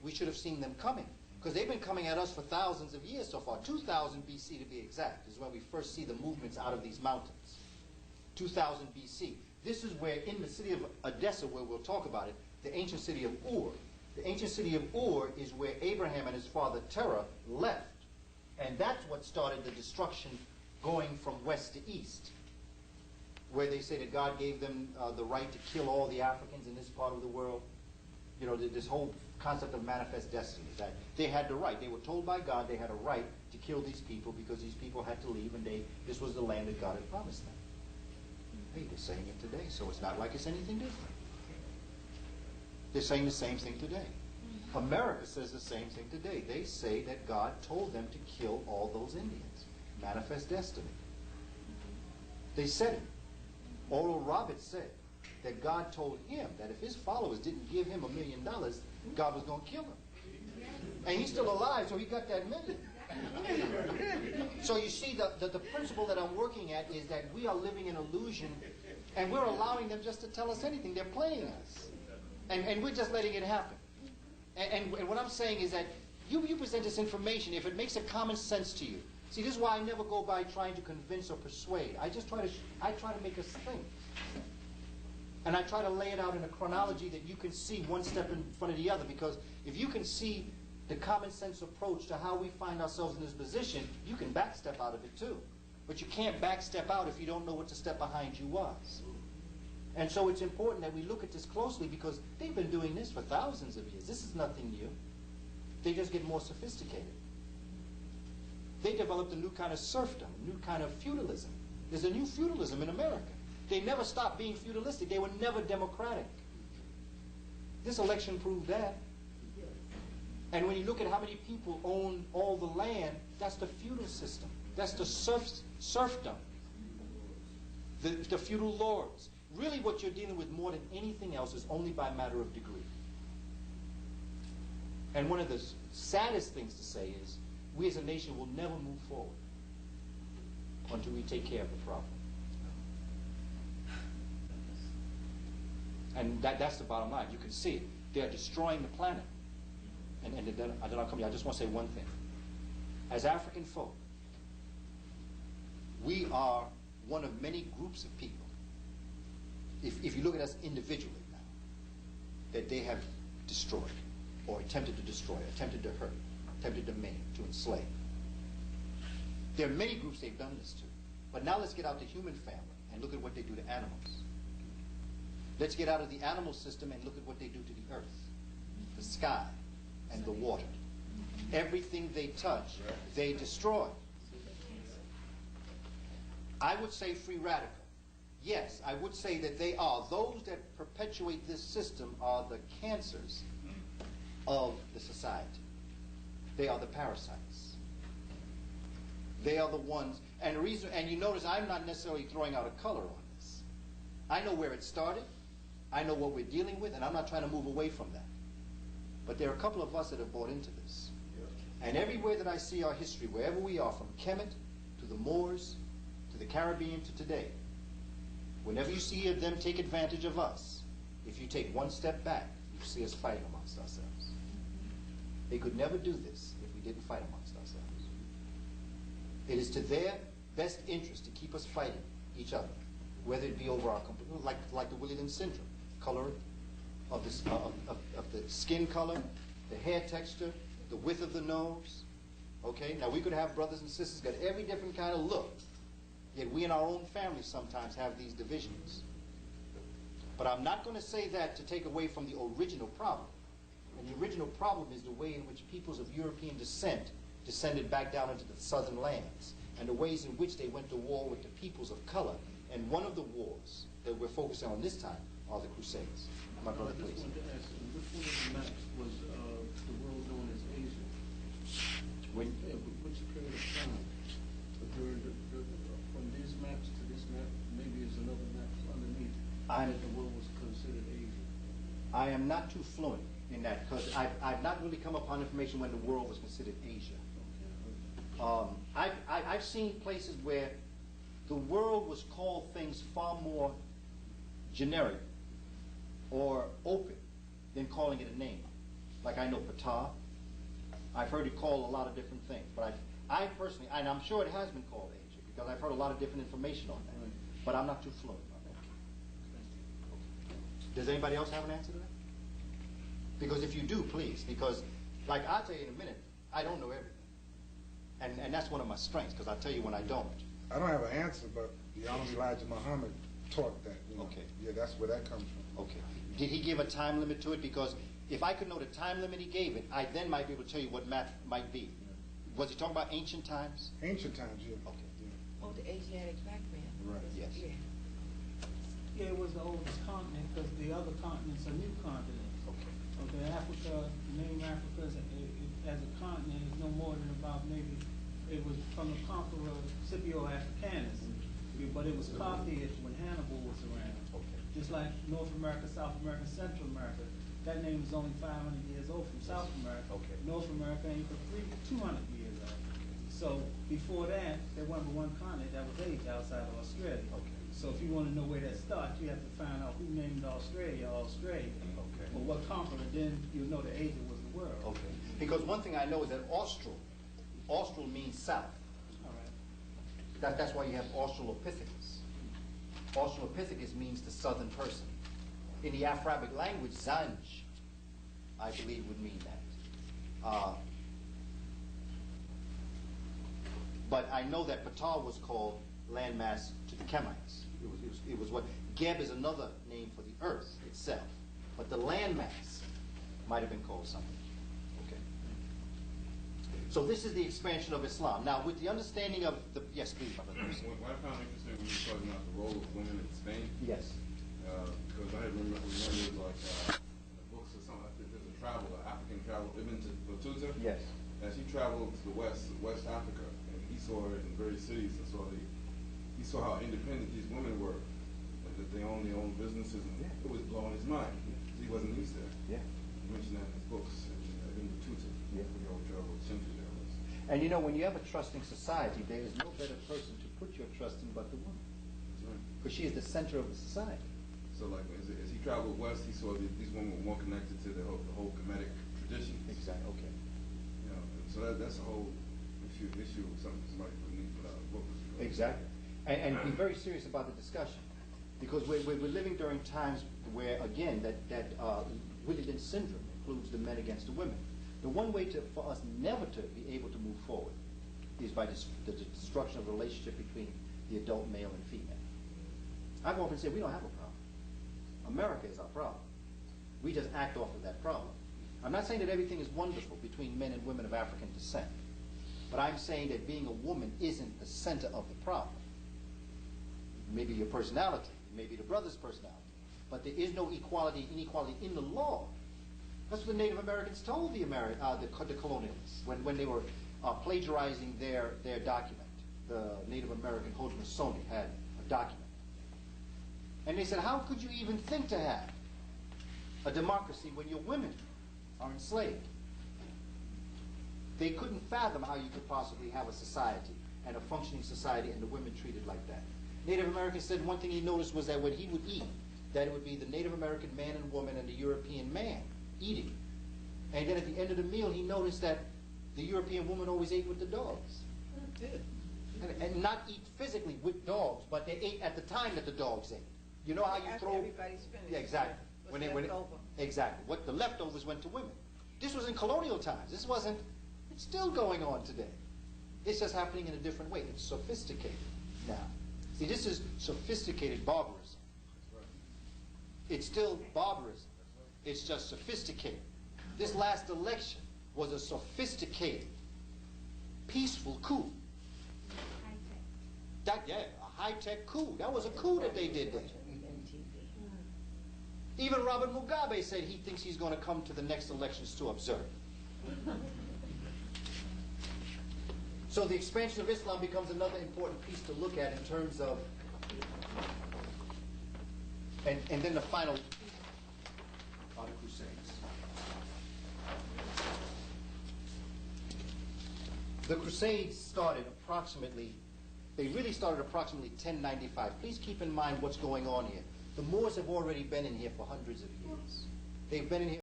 we should have seen them coming. Because they've been coming at us for thousands of years so far. 2000 BC to be exact is when we first see the movements out of these mountains. 2000 BC. This is where, in the city of Edessa, where we'll talk about it, the ancient city of Ur. The ancient city of Ur is where Abraham and his father Terah left. And that's what started the destruction going from west to east. Where they say that God gave them the right to kill all the Africans in this part of the world. You know, this whole concept of manifest destiny, that they had the right. They were told by God they had a right to kill these people because these people had to leave, and this was the land that God had promised them. Hey, they're saying it today, so it's not like it's anything different. They're saying the same thing today. America says the same thing today. They say that God told them to kill all those Indians. Manifest destiny. They said it. Oral Roberts said that God told him that if his followers didn't give him $1 million, God was going to kill him. And he's still alive, so he got that million. So you see, the principle that I'm working at is that we are living in illusion, and we're allowing them just to tell us anything. They're playing us. And we're just letting it happen. And what I'm saying is that you present this information, if it makes a common sense to you. See, this is why I never go by trying to convince or persuade. I try to make us think. And I try to lay it out in a chronology that you can see one step in front of the other, because if you can see the common sense approach to how we find ourselves in this position, you can backstep out of it too. But you can't backstep out if you don't know what the step behind you was. And so it's important that we look at this closely, because they've been doing this for thousands of years. This is nothing new. They just get more sophisticated. They developed a new kind of serfdom, a new kind of feudalism. There's a new feudalism in America. They never stopped being feudalistic. They were never democratic. This election proved that. And when you look at how many people own all the land, that's the feudal system. That's the serfdom. The feudal lords. Really what you're dealing with more than anything else is only by matter of degree. And one of the saddest things to say is, we as a nation will never move forward until we take care of the problem. And that's the bottom line. You can see it. They're destroying the planet. And then I'll come here. I just want to say one thing. As African folk, we are one of many groups of people, if you look at us individually now, that they have destroyed, or attempted to destroy, attempted to hurt, attempted to maim, to enslave. There are many groups they've done this to. But now let's get out the human family and look at what they do to animals. Let's get out of the animal system and look at what they do to the earth, the sky, and the water. Everything they touch, they destroy. I would say free radical. Yes, I would say that they are. Those that perpetuate this system are the cancers of the society. They are the parasites. They are the ones, and the reason, and you notice I'm not necessarily throwing out a color on this. I know where it started. I know what we're dealing with, and I'm not trying to move away from that. But there are a couple of us that have bought into this. And everywhere that I see our history, wherever we are, from Kemet to the Moors, to the Caribbean, to today, whenever you see them take advantage of us, if you take one step back, you see us fighting amongst ourselves. They could never do this if we didn't fight amongst ourselves. It is to their best interest to keep us fighting each other, whether it be over our, like the Willie Lynch syndrome, color of the skin color, the hair texture, the width of the nose. Okay, now we could have brothers and sisters got every different kind of look, yet we in our own families sometimes have these divisions. But I'm not going to say that to take away from the original problem. And the original problem is the way in which peoples of European descent descended back down into the southern lands, and the ways in which they went to war with the peoples of color. And one of the wars that we're focusing on this time are the Crusades. My brother, please. I just wanted to ask, which one of the maps was the world known as Asia? Which period of time? From these maps to this map, maybe there's another map underneath that the world was considered Asia. I am not too fluent in that, because I've not really come upon information when the world was considered Asia. I've seen places where the world was called things far more generic or open than calling it a name. like I know Patah. I've heard it called a lot of different things, but I personally, and I'm sure it has been called Asia, because I've heard a lot of different information on that, but I'm not too fluent on that. Does anybody else have an answer to that? Because if you do, please, because like I'll tell you in a minute, I don't know everything. And that's one of my strengths, because I'll tell you when I don't. I don't have an answer, but the Honorable Elijah Muhammad taught that. You know. Okay. Yeah, that's where that comes from. Okay. Did he give a time limit to it? Because if I could know the time limit he gave it, I then might be able to tell you what math might be. Was he talking about ancient times? Ancient times, yeah. Okay. Yeah. Oh, the Asiatic background. Right. Yes. Yeah. Yeah, it was the oldest continent, because the other continents are new continents. Okay. Okay, Africa, the name Africa as a continent is no more than about maybe, it was from the conqueror Scipio Africanus, but it was Carthage when Hannibal was around. Okay. Just like North America, South America, Central America, that name is only 500 years old from South America. Okay. North America ain't but 200 years old. So before that, there wasn't but one continent that was Asia outside of Australia. Okay. So if you want to know where that starts, you have to find out who named Australia, Australia. Okay. Or what conqueror, then you'll know that Asia was the world. Okay. Because one thing I know is that Austral means south. All right. That's why you have Australopithecus. Australopithecus means the southern person. In the Afro-Arabic language, Zanj, I believe, would mean that. But I know that Patah was called landmass to the Kemites. It was what Geb is another name for the earth itself, but the landmass might have been called something. Okay. So this is the expansion of Islam. Now, with the understanding of the yes, please, Brother. What I found interesting when you were talking about the role of women in Spain, Yes. because I remember like the books or something. I think there's a traveler, African traveler, Ibn Battuta. Yes. As he traveled to the West Africa, and he saw it in various cities, and he saw how independent these women were, and that they owned their own businesses, and it was blowing his mind. He wasn't used to that. Yeah. He mentioned that in his books, Ibn Battuta. Yeah. I forget what century that was. And you know, when you have a trusting society, there is no better person to put your trust in but the woman, That's right. because she is the center of the society. So like as he traveled west, he saw these women were more connected to the whole Kemetic tradition. Exactly. Okay. You know, so that's a whole issue of somebody would need to put out a book. Exactly. And be very serious about the discussion, because we're living during times where, again, that Williams syndrome includes the men against the women. The one way for us never to be able to move forward is by the destruction of the relationship between the adult male and female. I've often said we don't have a problem. America is our problem. We just act off of that problem. I'm not saying that everything is wonderful between men and women of African descent, but I'm saying that being a woman isn't the center of the problem. Maybe your personality, maybe the brother's personality, but there is no inequality in the law. That's what the Native Americans told the colonialists when they were plagiarizing their document. The Native American Haudenosaunee had a document. And they said, how could you even think to have a democracy when your women are enslaved? They couldn't fathom how you could possibly have a society and a functioning society and the women treated like that. Native Americans said one thing he noticed was that when he would eat, that it would be the Native American man and woman and the European man eating. And then at the end of the meal, he noticed that the European woman always ate with the dogs. And not eat physically with dogs, but they ate at the time that the dogs ate. You know how you After throw... everybody's finished. Yeah, exactly. What's left over. Exactly. What the leftovers went to women. This was in colonial times. This wasn't... It's still going on today. It's just happening in a different way. It's sophisticated now. See, this is sophisticated barbarism. It's still barbarism. It's just sophisticated. This last election was a sophisticated, peaceful coup. A high-tech coup. That was a coup that they did there. Even Robert Mugabe said he thinks he's going to come to the next elections to observe. So the expansion of Islam becomes another important piece to look at in terms of, and then the final are the Crusades. The Crusades started approximately, they really started approximately 1095. Please keep in mind what's going on here. The Moors have already been in here for hundreds of years. They've been in here